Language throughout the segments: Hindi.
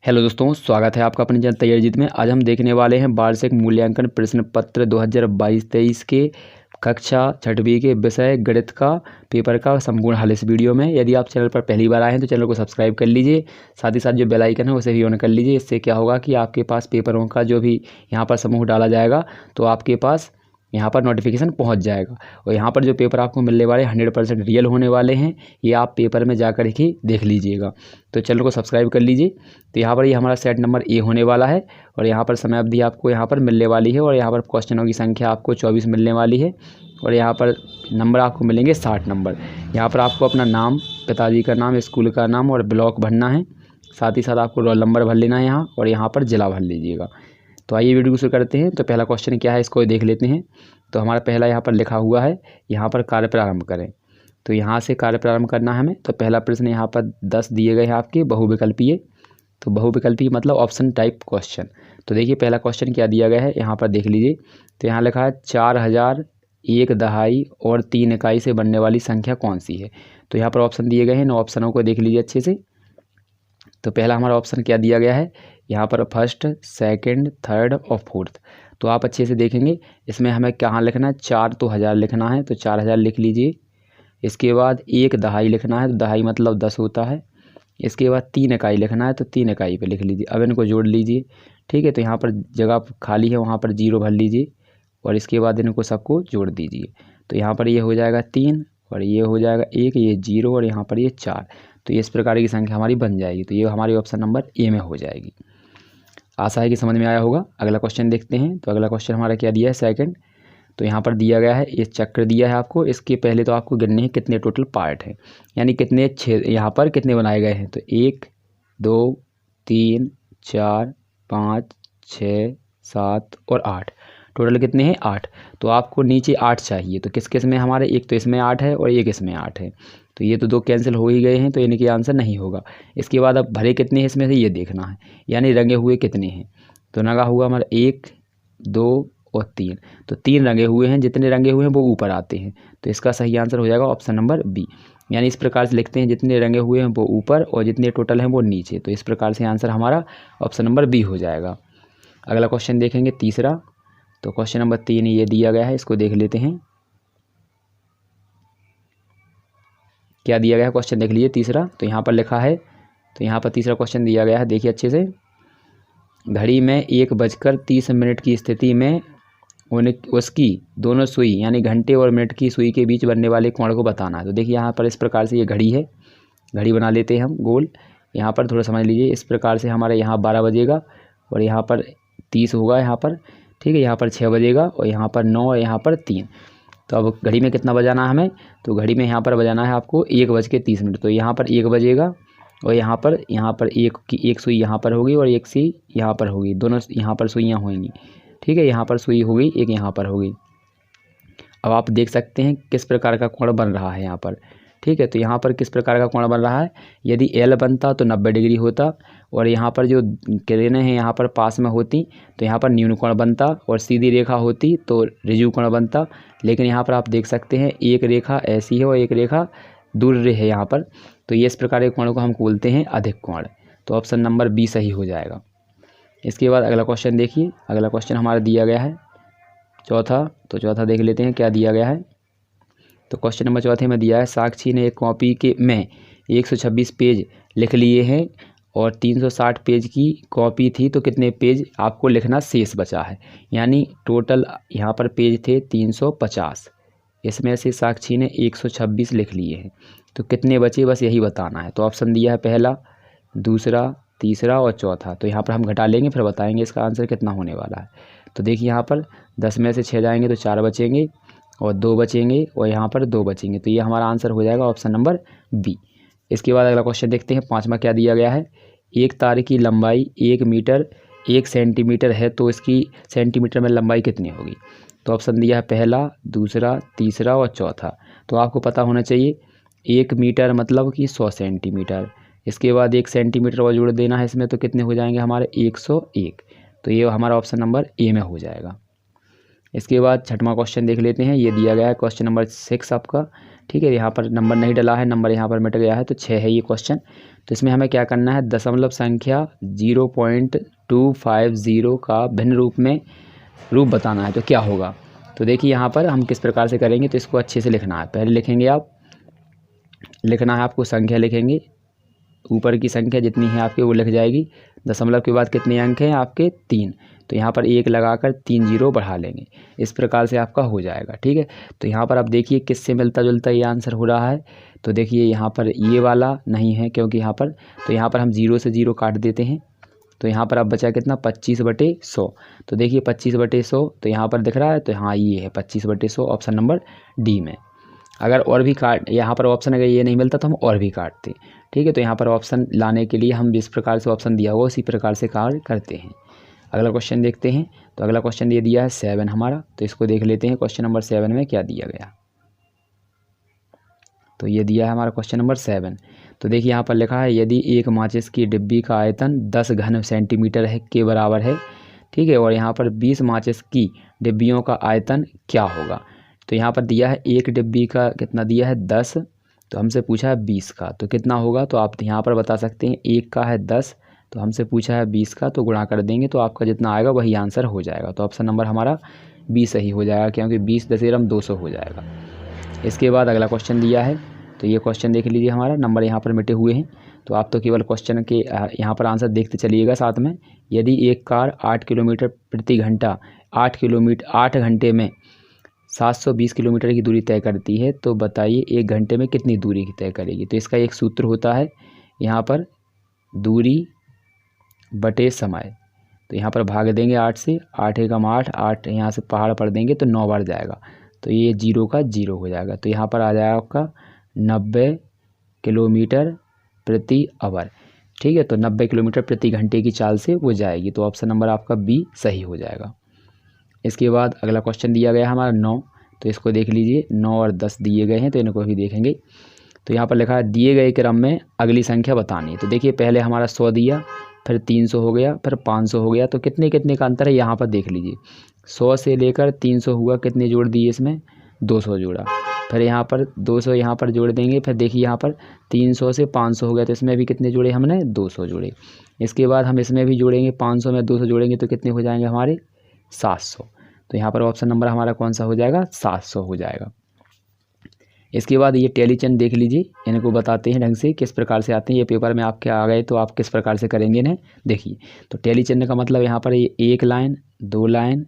हेलो दोस्तों, स्वागत है आपका अपनी चैनल तैयारी जीत में। आज हम देखने वाले हैं वार्षिक मूल्यांकन प्रश्न पत्र 2022-23 के कक्षा 6वीं के विषय गणित का पेपर का संपूर्ण हल इस वीडियो में। यदि आप चैनल पर पहली बार आए हैं तो चैनल को सब्सक्राइब कर लीजिए, साथ ही साथ जो बेल आइकन है उसे भी ऑन कर लीजिए। इससे क्या होगा कि आपके पास पेपरों का जो भी यहाँ पर समूह डाला जाएगा तो आपके पास यहाँ पर नोटिफिकेशन पहुँच जाएगा। और यहाँ पर जो पेपर आपको मिलने वाले 100% रियल होने वाले हैं, ये आप पेपर में जाकर ही देख लीजिएगा। तो चैनल को सब्सक्राइब कर लीजिए। तो यहाँ पर ये हमारा सेट नंबर ए होने वाला है और यहाँ पर समय अवधि आपको यहाँ पर मिलने वाली है और यहाँ पर क्वेश्चनों की संख्या आपको 24 मिलने वाली है और यहाँ पर नंबर आपको मिलेंगे 60 नंबर। यहाँ पर आपको अपना नाम, पिताजी का नाम, स्कूल का नाम और ब्लॉक भरना है। साथ ही साथ आपको रोल नंबर भर लेना है यहाँ और यहाँ पर ज़िला भर लीजिएगा। तो आइए वीडियो को शुरू करते हैं। तो पहला क्वेश्चन क्या है इसको देख लेते हैं। तो हमारा पहला यहाँ पर लिखा हुआ है, यहाँ पर कार्य प्रारंभ करें। तो यहाँ से कार्य प्रारंभ करना है हमें। तो पहला प्रश्न यहाँ पर 10 दिए गए हैं आपके बहुविकल्पीय। तो बहुविकल्पीय मतलब ऑप्शन टाइप क्वेश्चन। तो देखिए पहला क्वेश्चन क्या दिया गया है, यहाँ पर देख लीजिए। तो यहाँ लिखा है 4000 1 दहाई और 3 इकाई से बनने वाली संख्या कौन सी है। तो यहाँ पर ऑप्शन दिए गए हैं, इन ऑप्शनों को देख लीजिए अच्छे से। तो पहला हमारा ऑप्शन क्या दिया गया है, यहाँ पर फर्स्ट, सेकंड, थर्ड और फोर्थ। तो आप अच्छे से देखेंगे इसमें हमें कहाँ लिखना है, 4 तो 1000 लिखना है, तो 4000 लिख लीजिए। इसके बाद 1 दहाई लिखना है, तो दहाई मतलब 10 होता है। इसके बाद 3 इकाई लिखना है, तो 3 इकाई पे लिख लीजिए। अब इनको जोड़ लीजिए, ठीक है। तो यहाँ पर जगह खाली है, वहाँ पर 0 भर लीजिए और इसके बाद इनको सबको जोड़ दीजिए। तो यहाँ पर ये हो जाएगा 3 और ये हो जाएगा 1, ये 0 और यहाँ पर ये 4। तो इस प्रकार की संख्या हमारी बन जाएगी। तो ये हमारी ऑप्शन नंबर ए में हो जाएगी। आशा है कि समझ में आया होगा। अगला क्वेश्चन देखते हैं। तो अगला क्वेश्चन हमारा क्या दिया है, सेकंड। तो यहाँ पर दिया गया है, ये चक्र दिया है आपको। इसके पहले तो आपको गिनने हैं कितने टोटल पार्ट हैं, यानी कितने छेद यहाँ पर कितने बनाए गए हैं। तो 1 2 3 4 5 6 7 और 8, टोटल कितने हैं 8। तो आपको नीचे 8 चाहिए। तो किस किस में हमारे, एक तो इसमें 8 है और एक इसमें 8 है। तो ये तो 2 कैंसिल हो ही गए हैं, तो इनके आंसर नहीं होगा। इसके बाद अब भरे कितने हैं इसमें से ये देखना है, यानी रंगे हुए कितने हैं। तो रंगा हुआ हमारा 1 2 और 3। तो 3 रंगे हुए हैं, जितने रंगे हुए हैं वो ऊपर आते हैं। तो इसका सही आंसर हो जाएगा ऑप्शन नंबर बी। यानी इस प्रकार से लिखते हैं, जितने रंगे हुए हैं वो ऊपर और जितने टोटल हैं वो नीचे। तो इस प्रकार से आंसर हमारा ऑप्शन नंबर बी हो जाएगा। अगला क्वेश्चन देखेंगे, तीसरा। तो क्वेश्चन नंबर 3 ये दिया गया है, इसको देख लेते हैं क्या दिया गया है। क्वेश्चन देख लीजिए तीसरा। तो यहाँ पर लिखा है, तो यहाँ पर तीसरा क्वेश्चन दिया गया है, देखिए अच्छे से। घड़ी में 1:30 की स्थिति में उसकी दोनों सुई यानी घंटे और मिनट की सुई के बीच बनने वाले कोण को बताना है। तो देखिए यहाँ पर इस प्रकार से ये घड़ी है, घड़ी बना लेते हैं हम गोल। यहाँ पर थोड़ा समझ लीजिए, इस प्रकार से हमारे यहाँ 12 बजेगा और यहाँ पर 30 होगा यहाँ पर, ठीक है। यहाँ पर 6 बजेगा और यहाँ पर 9 और यहाँ पर 3। तो अब घड़ी में कितना बजाना है हमें, तो घड़ी में यहाँ पर बजाना है आपको 1:30। तो यहाँ पर 1 बजेगा और यहाँ पर एक सुई यहाँ पर होगी और एक सुई यहाँ पर होगी, दोनों यहाँ पर सुइयाँ होंगी, ठीक है। यहाँ पर सुई होगी, एक यहाँ पर होगी। अब आप देख सकते हैं किस प्रकार का कोण बन रहा है यहाँ पर, ठीक है। तो यहाँ पर किस प्रकार का कोण बन रहा है, यदि एल बनता तो 90 डिग्री होता और यहाँ पर जो किरणें हैं यहाँ पर पास में होती तो यहाँ पर न्यून कोण बनता और सीधी रेखा होती तो ऋजु कोण बनता। लेकिन यहाँ पर आप देख सकते हैं एक रेखा ऐसी है और एक रेखा दूर है यहाँ पर। तो ये इस प्रकार के कोण को हम बोलते हैं अधिक कोण। तो ऑप्शन नंबर बी सही हो जाएगा। इसके बाद अगला क्वेश्चन देखिए। अगला क्वेश्चन हमारा दिया गया है चौथा। तो चौथा देख लेते हैं क्या दिया गया है। तो क्वेश्चन नंबर चौथे में दिया है, साक्षी ने एक कॉपी के में 126 पेज लिख लिए हैं और 360 पेज की कॉपी थी, तो कितने पेज आपको लिखना शेष बचा है। यानी टोटल यहाँ पर पेज थे 350, इसमें से साक्षी ने 126 लिख लिए हैं, तो कितने बचे बस यही बताना है। तो ऑप्शन दिया है पहला, दूसरा, तीसरा और चौथा। तो यहाँ पर हम घटा लेंगे फिर बताएंगे इसका आंसर कितना होने वाला है। तो देखिए यहाँ पर 10 में से 6 जाएंगे तो 4 बचेंगे और 2 बचेंगे और यहाँ पर 2 बचेंगे। तो ये हमारा आंसर हो जाएगा ऑप्शन नंबर बी। इसके बाद अगला क्वेश्चन देखते हैं, पाँचवा क्या दिया गया है। एक तार की लंबाई 1 मीटर 1 सेंटीमीटर है, तो इसकी सेंटीमीटर में लंबाई कितनी होगी। तो ऑप्शन दिया है पहला, दूसरा, तीसरा और चौथा। तो आपको पता होना चाहिए 1 मीटर मतलब कि 100 सेंटीमीटर। इसके बाद 1 सेंटीमीटर और जोड़ देना है इसमें, तो कितने हो जाएंगे हमारे 101। तो ये हमारा ऑप्शन नंबर ए में हो जाएगा। इसके बाद छठवां क्वेश्चन देख लेते हैं। ये दिया गया है क्वेश्चन नंबर 6 आपका, ठीक है, यहाँ पर नंबर नहीं डला है, नंबर यहाँ पर मिट गया है, तो 6 है ये क्वेश्चन। तो इसमें हमें क्या करना है, दशमलव संख्या 0.250 का भिन्न रूप बताना है, तो क्या होगा। तो देखिए यहाँ पर हम किस प्रकार से करेंगे, तो इसको अच्छे से लिखना है। पहले लिखेंगे लिखना है आपको, संख्या लिखेंगे, ऊपर की संख्या जितनी है आपकी वो लिख जाएगी। दशमलव के बाद कितने अंक हैं आपके, 3, तो यहाँ पर 1 लगाकर 3 जीरो बढ़ा लेंगे। इस प्रकार से आपका हो जाएगा। ठीक है, तो यहाँ पर आप देखिए किससे मिलता जुलता ये आंसर हो रहा है। तो देखिए यहाँ पर ये वाला नहीं है, क्योंकि यहाँ पर, तो यहाँ पर हम 0 से 0 काट देते हैं। तो यहाँ पर अब बचा कितना, 25/100। तो देखिए 25/100 तो यहाँ पर दिख रहा है, तो हाँ ये है 25/100, ऑप्शन नंबर डी में। अगर और भी काट, यहाँ पर ऑप्शन अगर ये नहीं मिलता तो हम और भी काटते। ठीक है, तो यहाँ पर ऑप्शन लाने के लिए हम जिस प्रकार से ऑप्शन दिया हुआ उसी प्रकार से कार्य करते हैं। अगला क्वेश्चन देखते हैं। तो अगला क्वेश्चन ये दिया है 7 हमारा, तो इसको देख लेते हैं क्वेश्चन नंबर 7 में क्या दिया गया। तो ये दिया है हमारा क्वेश्चन नंबर 7। तो देखिए यहाँ पर लिखा है, यदि एक माचिस की डिब्बी का आयतन 10 घन सेंटीमीटर है के बराबर है, ठीक है, और यहाँ पर 20 माचिस की डिब्बियों का आयतन क्या होगा। तो यहाँ पर दिया है एक डिब्बी का कितना दिया है 10, तो हमसे पूछा है 20 का, तो कितना होगा। तो आप यहाँ पर बता सकते हैं, एक का है 10, तो हमसे पूछा है 20 का, तो गुणा कर देंगे तो आपका जितना आएगा वही आंसर हो जाएगा। तो ऑप्शन नंबर हमारा 20 सही हो जाएगा, क्योंकि 20 दशमलव 200 हो जाएगा। इसके बाद अगला क्वेश्चन दिया है, तो ये क्वेश्चन देख लीजिए, हमारा नंबर यहाँ पर मिटे हुए हैं। तो आप तो केवल क्वेश्चन के यहाँ पर आंसर देखते चलिएगा साथ में। यदि एक कार 8 किलोमीटर प्रति घंटा 8 घंटे में 720 किलोमीटर की दूरी तय करती है, तो बताइए 1 घंटे में कितनी दूरी तय करेगी। तो इसका एक सूत्र होता है यहाँ पर, दूरी बटे समय। तो यहाँ पर भाग देंगे 8 से, 8 एकम 8, 8 यहाँ से पहाड़ पढ़ देंगे तो 9 बार जाएगा, तो ये 0 का 0 हो जाएगा। तो यहाँ पर आ जाएगा आपका 90 किलोमीटर प्रति आवर। ठीक है, तो 90 किलोमीटर प्रति घंटे की चाल से वो जाएगी। तो ऑप्शन नंबर आपका बी सही हो जाएगा। इसके बाद अगला क्वेश्चन दिया गया हमारा 9, तो इसको देख लीजिए, 9 और 10 दिए गए हैं, तो इनको भी देखेंगे। तो यहाँ पर लिखा है, दिए गए क्रम में अगली संख्या बतानी। तो देखिए पहले हमारा 100 दिया, फिर 300 हो गया, फिर 500 हो गया, तो कितने कितने का अंतर है यहाँ पर देख लीजिए। 100 से लेकर 300 हुआ, कितने जोड़ दिए इसमें, 200 जोड़ा। फिर यहाँ पर 200 यहाँ पर जोड़ देंगे, फिर देखिए यहाँ पर 300 से 500 हो गया, तो इसमें भी कितने जोड़े हमने, 200 जोड़े। इसके बाद हम इसमें भी जोड़ेंगे, 500 में 200 जोड़ेंगे तो कितने हो जाएंगे हमारे, 700। तो यहाँ पर ऑप्शन नंबर हमारा कौन सा हो जाएगा, 700 हो जाएगा। इसके बाद ये टैली चिन्ह देख लीजिए, इनको बताते हैं ढंग से किस प्रकार से आते हैं। ये पेपर में आपके आ गए तो आप किस प्रकार से करेंगे इन्हें देखिए। तो टैली चिन्ह का मतलब यहाँ पर ये 1 लाइन, 2 लाइन,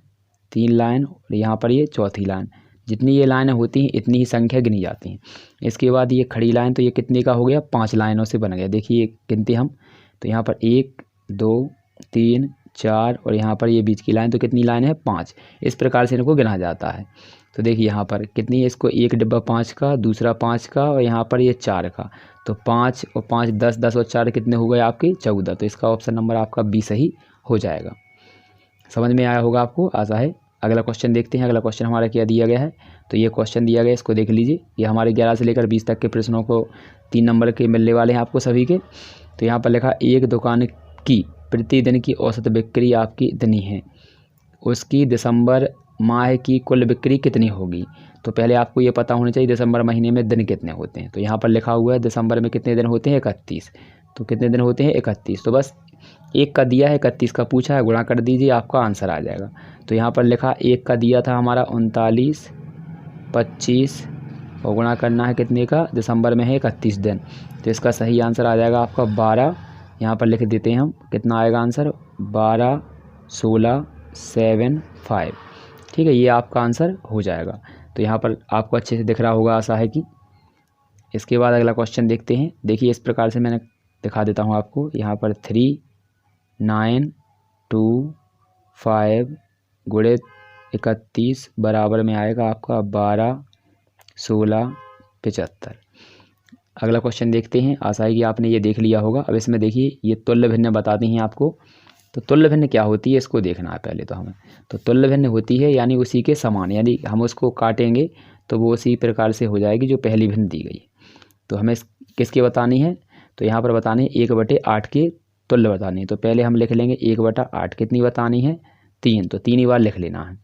3 लाइन और यहाँ पर ये चौथी लाइन। जितनी ये लाइनें होती हैं इतनी ही संख्या गिनी जाती हैं। इसके बाद ये खड़ी लाइन, तो ये कितने का हो गया, 5 लाइनों से बन गया। देखिए गिनते हम, तो यहाँ पर 1 2 3 4 और यहाँ पर ये बीच की लाइन, तो कितनी लाइन है, 5। इस प्रकार से इनको गिना जाता है। तो देखिए यहाँ पर कितनी है, इसको एक डिब्बा 5 का, दूसरा 5 का और यहाँ पर ये 4 का, तो 5 और 5 10, 10 और 4 कितने हो गए आपके, 14। तो इसका ऑप्शन नंबर आपका बी सही हो जाएगा। समझ में आया होगा आपको, आशा है। अगला क्वेश्चन देखते हैं। अगला क्वेश्चन हमारा क्या दिया गया है, तो ये क्वेश्चन दिया गया है, इसको देख लीजिए। ये हमारे 11 से लेकर 20 तक के प्रश्नों को 3 नंबर के मिलने वाले हैं आपको सभी के। तो यहाँ पर लिखा, एक दुकान की प्रतिदिन की औसत बिक्री आपकी इतनी है, उसकी दिसंबर माह की कुल बिक्री कितनी होगी। तो पहले आपको ये पता होना चाहिए दिसंबर महीने में दिन कितने होते हैं। तो यहाँ पर लिखा हुआ है दिसंबर में कितने दिन होते हैं, 31। तो कितने दिन होते हैं, 31। तो बस एक का दिया है, 31 का पूछा है, गुणा कर दीजिए, आपका आंसर आ जाएगा। तो यहाँ पर लिखा, एक का दिया था हमारा 39, 25 और गुणा करना है कितने का, दिसंबर में है 31 दिन। तो इसका सही आंसर आ जाएगा आपका 12। यहाँ पर लिख देते हैं हम, कितना आएगा आंसर, 12 16 7 5। ठीक है, ये आपका आंसर हो जाएगा। तो यहाँ पर आपको अच्छे से दिख रहा होगा, आशा है कि। इसके बाद अगला क्वेश्चन देखते हैं। देखिए इस प्रकार से मैंने दिखा देता हूँ आपको। यहाँ पर 3 9 2 5 गुणे 31 बराबर में आएगा आपका 12 16 75। अगला क्वेश्चन देखते हैं। आशा है कि आपने ये देख लिया होगा। अब इसमें देखिए ये तुल्य भिन्न बताती हैं आपको। तो तुल्य भिन्न क्या होती है, इसको देखना है पहले तो हमें। तो तुल्य भिन्न होती है यानी उसी के समान, यानी हम उसको काटेंगे तो वो उसी प्रकार से हो जाएगी जो पहली भिन्न दी गई। तो हमें किसके बतानी है, तो यहाँ पर बतानी है 1/8 के तुल्य बतानी है। तो पहले हम लिख लेंगे 1/8 कितनी बतानी है, 3। तो 3 ही बार लिख लेना है,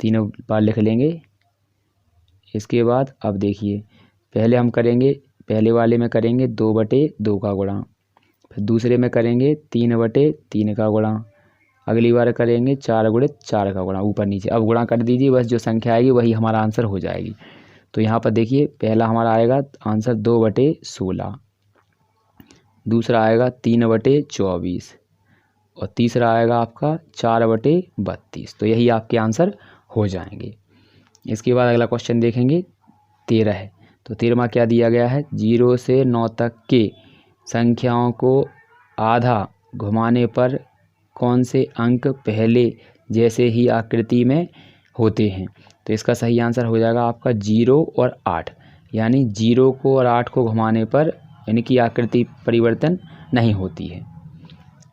3 बार लिख लेंगे। इसके बाद अब देखिए पहले हम करेंगे, पहले वाले में करेंगे 2/2 का गुणा, फिर दूसरे में करेंगे 3/3 का गुणा, अगली बार करेंगे 4/4 का गुणा, ऊपर नीचे। अब गुणा कर दीजिए, बस जो संख्या आएगी वही हमारा आंसर हो जाएगी। तो यहाँ पर देखिए पहला हमारा आएगा आंसर 2/16, दूसरा आएगा 3/24 और तीसरा आएगा आपका 4/32। तो यही आपके आंसर हो जाएंगे। इसके बाद अगला क्वेश्चन देखेंगे 13 है। तो 13वां क्या दिया गया है, 0 से 9 तक के संख्याओं को आधा घुमाने पर कौन से अंक पहले जैसे ही आकृति में होते हैं। तो इसका सही आंसर हो जाएगा आपका 0 और 8, यानी 0 को और 8 को घुमाने पर यानी कि आकृति परिवर्तन नहीं होती है।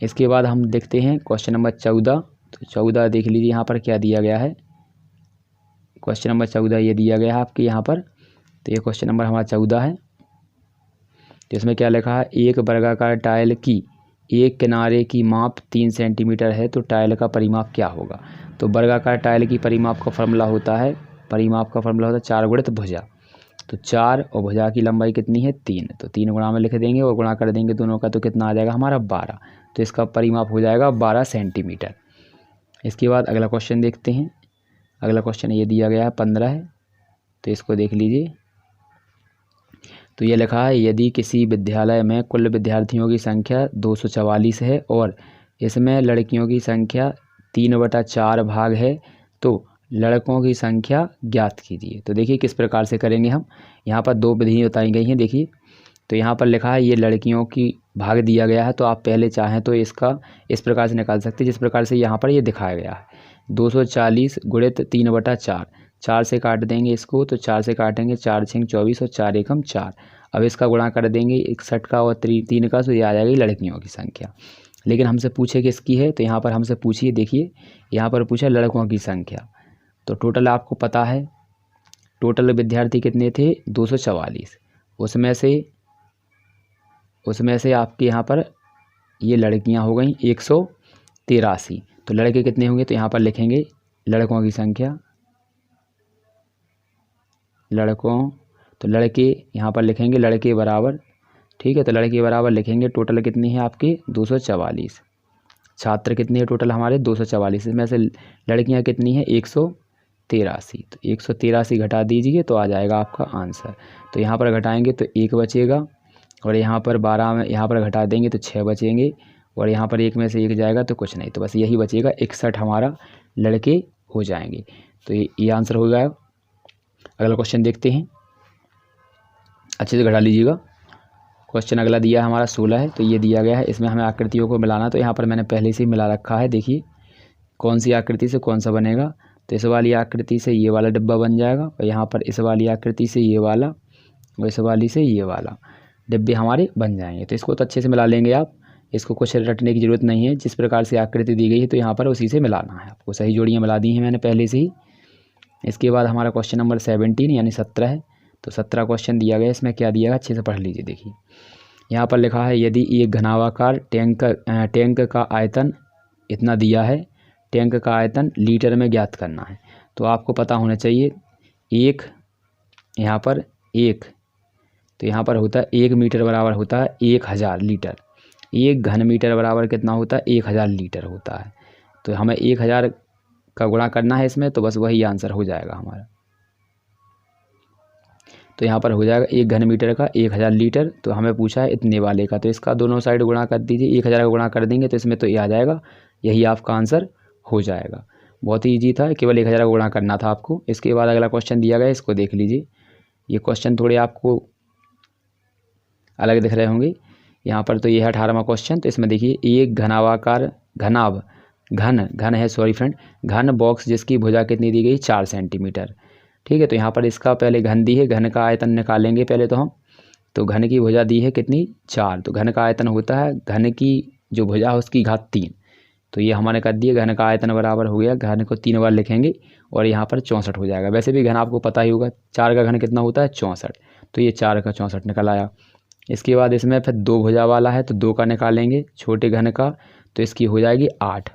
इसके बाद हम देखते हैं क्वेश्चन नंबर 14। तो 14 देख लीजिए यहाँ पर क्या दिया गया है। क्वेश्चन नंबर 14 ये दिया गया है आपके यहाँ पर। तो ये क्वेश्चन नंबर हमारा 14 है। तो इसमें क्या लिखा है, एक वर्गाकार टाइल की एक किनारे की माप 3 सेंटीमीटर है तो टाइल का परिमाप क्या होगा। तो वर्गाकार टाइल की परिमाप का फॉर्मूला होता है 4 गुणित भुजा। तो 4 और भुजा की लंबाई कितनी है 3, तो 3 गुणा में लिख देंगे और गुणा कर देंगे दोनों का, तो कितना आ जाएगा हमारा 12। तो इसका परिमाप हो जाएगा 12 सेंटीमीटर। इसके बाद अगला क्वेश्चन देखते हैं। अगला क्वेश्चन ये दिया गया है 15 है। तो इसको देख लीजिए। तो ये लिखा है, यदि किसी विद्यालय में कुल विद्यार्थियों की संख्या 244 है और इसमें लड़कियों की संख्या 3/4 भाग है तो लड़कों की संख्या ज्ञात कीजिए। तो देखिए किस प्रकार से करेंगे हम। यहाँ पर 2 विधि बताई गई हैं। देखिए तो यहाँ पर लिखा है ये लड़कियों की भाग दिया गया है, तो आप पहले चाहें तो इसका इस प्रकार से निकाल सकते हैं जिस प्रकार से यहाँ पर ये दिखाया गया है। 240 गुणित 3/4, 4 से काट देंगे इसको, तो 4 से काटेंगे 4 6 24 और 4 एकम 4। अब इसका गुणा कर देंगे 61 का और 3 का, तो ये आ जाएगी लड़कियों की संख्या। लेकिन हमसे पूछे किसकी है, तो यहाँ पर हमसे पूछिए, देखिए यहाँ पर पूछा लड़कों की संख्या। तो टोटल आपको पता है टोटल विद्यार्थी कितने थे 244, उसमें से आपके यहाँ पर ये लड़कियाँ हो गई 183। तो लड़के कितने होंगे, तो यहाँ पर लिखेंगे लड़कों की संख्या, तो लड़के यहाँ पर लिखेंगे लड़के बराबर, ठीक है। तो लड़के बराबर लिखेंगे टोटल कितनी है आपके 244, छात्र कितने हैं टोटल हमारे 244, इसमें से लड़कियाँ कितनी हैं 183। तो 183 घटा दीजिए तो आ जाएगा आपका आंसर। तो यहाँ पर घटाएंगे तो 1 बचेगा और यहाँ पर 12 में यहाँ पर घटा देंगे तो 6 बचेंगे और यहाँ पर 1 में से 1 जाएगा तो कुछ नहीं, तो बस यही बचेगा 61 हमारा लड़के हो जाएंगे। तो ये आंसर हो गया। अगला क्वेश्चन देखते हैं, अच्छे से घटा लीजिएगा। क्वेश्चन अगला दिया है हमारा 16 है। तो ये दिया गया है, इसमें हमें आकृतियों को मिलाना। तो यहाँ पर मैंने पहले से ही मिला रखा है, देखिए कौन सी आकृति से कौन सा बनेगा। तो इस वाली आकृति से ये वाला डिब्बा बन जाएगा और यहाँ पर इस वाली आकृति से ये वाला और इस वाली से ये वाला डिब्बे हमारे बन जाएंगे। तो इसको तो अच्छे से मिला लेंगे आप, इसको कुछ रटने की ज़रूरत नहीं है। जिस प्रकार से आकृति दी गई है तो यहाँ पर उसी से मिलाना है आपको। सही जोड़ियाँ मिला दी हैं मैंने पहले से ही। इसके बाद हमारा क्वेश्चन नंबर 17 यानी 17 है। तो 17 क्वेश्चन दिया गया, इसमें क्या दिया गया अच्छे से पढ़ लीजिए। देखिए यहाँ पर लिखा है, यदि एक घनावाकार टैंक का आयतन इतना दिया है, टैंक का आयतन लीटर में ज्ञात करना है। तो आपको पता होना चाहिए एक यहाँ पर एक, तो यहाँ पर होता है 1 मीटर बराबर होता है 1000 लीटर। 1 घन मीटर बराबर कितना होता है 1000 लीटर होता है। तो हमें 1000 का गुणा करना है इसमें, तो बस वही आंसर हो जाएगा हमारा। तो यहाँ पर हो जाएगा 1 घन मीटर का 1000 लीटर। तो हमें पूछा है इतने वाले का, तो इसका दोनों साइड गुणा कर दीजिए। 1000 का गुणा कर देंगे तो इसमें तो ये आ जाएगा, यही आपका आंसर हो जाएगा। बहुत ही ईजी था, केवल 1000 का गुणा करना था आपको। इसके बाद अगला क्वेश्चन दिया गया, इसको देख लीजिए। ये क्वेश्चन थोड़े आपको अलग दिख रहे होंगे यहाँ पर। तो ये है 18वां क्वेश्चन। तो इसमें देखिए, एक घनावाकार घन है सॉरी फ्रेंड, घन बॉक्स जिसकी भुजा कितनी दी गई 4 सेंटीमीटर, ठीक है। तो यहाँ पर इसका पहले घन दी है, घन का आयतन निकालेंगे पहले तो हम। तो घन की भुजा दी है कितनी 4, तो घन का आयतन होता है घन की जो भुजा है उसकी घात 3। तो ये हमारे कर दिए, घन का आयतन बराबर हो गया, घन को 3 बार लिखेंगे और यहाँ पर 64 हो जाएगा। वैसे भी घन आपको पता ही होगा, 4 का घन कितना होता है 64, तो ये 4 का 64 निकल आया। इसके बाद इसमें फिर 2 भुजा वाला है, तो 2 का निकालेंगे छोटे घन का, तो इसकी हो जाएगी 8,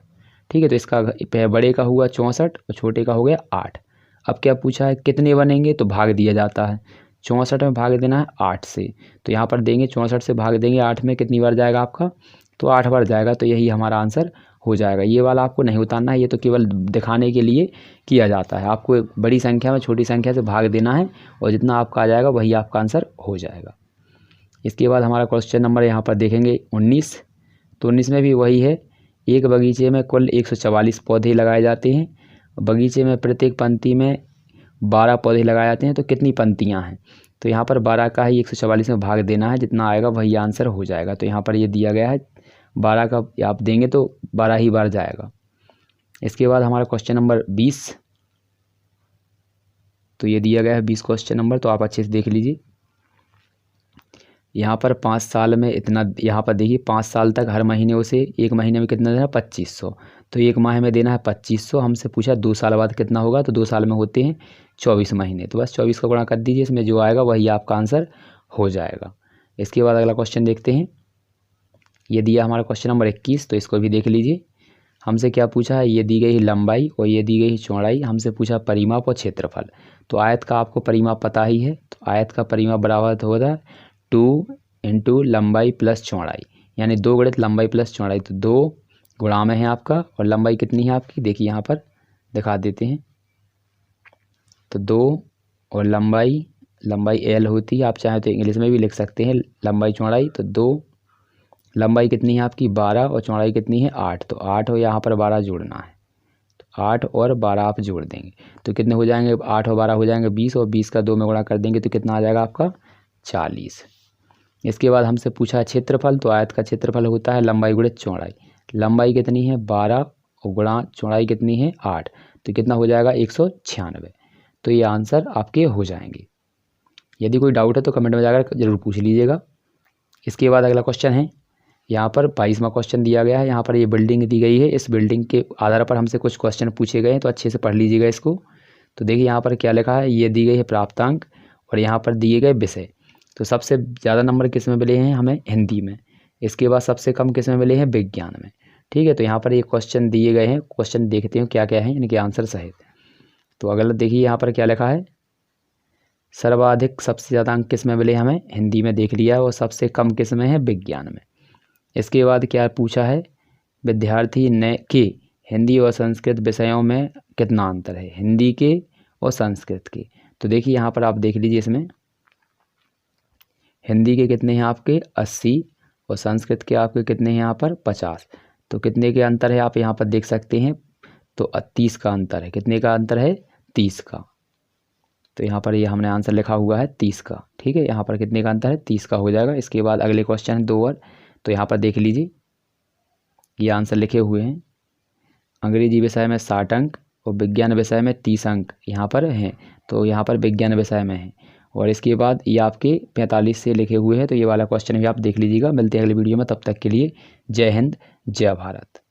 ठीक है। तो इसका बड़े का हुआ 64 और छोटे का हो गया 8। अब क्या पूछा है कितने बनेंगे, तो भाग दिया जाता है। 64 में भाग देना है 8 से। तो यहाँ पर देंगे 64 से भाग देंगे 8 में, कितनी बार जाएगा आपका, तो 8 बार जाएगा। तो यही हमारा आंसर हो जाएगा। ये वाला आपको नहीं उतारना है, ये तो केवल दिखाने के लिए किया जाता है। आपको एक बड़ी संख्या में छोटी संख्या से भाग देना है और जितना आपका आ जाएगा वही आपका आंसर हो जाएगा। इसके बाद हमारा क्वेश्चन नंबर यहाँ पर देखेंगे 19। तो 19 में भी वही है, एक बगीचे में कुल 144 पौधे लगाए जाते हैं। बगीचे में प्रत्येक पंक्ति में 12 पौधे लगाए जाते हैं, तो कितनी पंक्तियाँ हैं। तो यहाँ पर 12 का ही 144 में भाग देना है, जितना आएगा वही आंसर हो जाएगा। तो यहाँ पर ये दिया गया है 12 का आप देंगे तो 12 ही बार जाएगा। इसके बाद हमारा क्वेश्चन नंबर 20। तो ये दिया गया है 20 क्वेश्चन नंबर, तो आप अच्छे से देख लीजिए। यहाँ पर 5 साल में इतना, यहाँ पर देखिए 5 साल तक हर महीने उसे एक महीने में कितना देना है 2500। तो एक माह में देना है 2500। हमसे पूछा 2 साल बाद कितना होगा, तो 2 साल में होते हैं 24 महीने। तो बस 24 का गुणा कर दीजिए, इसमें जो आएगा वही आपका आंसर हो जाएगा। इसके बाद अगला क्वेश्चन देखते हैं। ये दिया हमारा क्वेश्चन नंबर 21। तो इसको भी देख लीजिए। हमसे क्या पूछा है, ये दी गई लंबाई और ये दी गई चौड़ाई। हमसे पूछा परिमाप और क्षेत्रफल। तो आयत का आपको परिमाप पता ही है, तो आयत का परिमाप बराबर होता है 2 इंटू लंबाई प्लस चौड़ाई, यानी 2 गुणित लंबाई प्लस चौड़ाई। तो 2 गुणा में है आपका, और लंबाई कितनी है आपकी, देखिए यहाँ पर दिखा देते हैं। तो 2 और लंबाई एल होती है, आप चाहें तो इंग्लिश में भी लिख सकते हैं लंबाई चौड़ाई। तो 2, लंबाई कितनी है आपकी 12 और चौड़ाई कितनी है 8। तो 8 और यहाँ पर 12 जोड़ना है, तो 8 और 12 आप जोड़ देंगे तो कितने हो जाएंगे, 8 और 12 हो जाएंगे 20, और 20 का 2 में गुणा कर देंगे तो कितना आ जाएगा आपका 40। इसके बाद हमसे पूछा है क्षेत्रफल। तो आयत का क्षेत्रफल होता है लंबाई गुणित चौड़ाई। लंबाई कितनी है 12 और गुणा चौड़ाई कितनी है 8, तो कितना हो जाएगा 196। तो ये आंसर आपके हो जाएंगे। यदि कोई डाउट है तो कमेंट में जाकर ज़रूर पूछ लीजिएगा। इसके बाद अगला क्वेश्चन है, यहाँ पर 22वां क्वेश्चन दिया गया है। यहाँ पर ये बिल्डिंग दी गई है, इस बिल्डिंग के आधार पर हमसे कुछ क्वेश्चन पूछे गए हैं, तो अच्छे से पढ़ लीजिएगा इसको। तो देखिए यहाँ पर क्या लिखा है, ये दी गई है प्राप्तांक और यहाँ पर दिए गए विषय। तो सबसे ज़्यादा नंबर किस में मिले हैं हमें, हिंदी में। इसके बाद सबसे कम किस में मिले हैं, विज्ञान में। ठीक है, तो यहाँ पर ये क्वेश्चन दिए गए हैं, क्वेश्चन देखते हैं क्या क्या है इनके आंसर सहित। तो अगला देखिए यहाँ पर क्या लिखा है, सर्वाधिक सबसे ज़्यादा अंक किस में मिले हमें, हिंदी में देख लिया है, और सबसे कम किस में है, विज्ञान में। इसके बाद क्या पूछा है, विद्यार्थी ने के हिंदी और संस्कृत विषयों में कितना अंतर है, हिंदी के और संस्कृत के। तो देखिए यहाँ पर आप देख लीजिए, इसमें हिंदी के कितने हैं आपके 80 और संस्कृत के आपके कितने हैं यहाँ पर 50। तो कितने के अंतर है आप यहाँ पर देख सकते हैं, तो 30 का अंतर है। कितने का अंतर है, 30 का। तो यहाँ पर ये हमने आंसर लिखा हुआ है 30 का। ठीक है, यहाँ पर कितने का अंतर है, 30 का हो जाएगा। इसके बाद अगले क्वेश्चन है 2 और। तो यहाँ पर देख लीजिए, ये आंसर लिखे हुए हैं। अंग्रेजी विषय में 60 अंक और विज्ञान विषय में 30 अंक यहाँ पर हैं। तो यहाँ पर विज्ञान विषय में है, और इसके बाद ये आपके 45 से लिखे हुए हैं। तो ये वाला क्वेश्चन भी आप देख लीजिएगा। मिलते हैं अगली वीडियो में, तब तक के लिए जय हिंद जय भारत।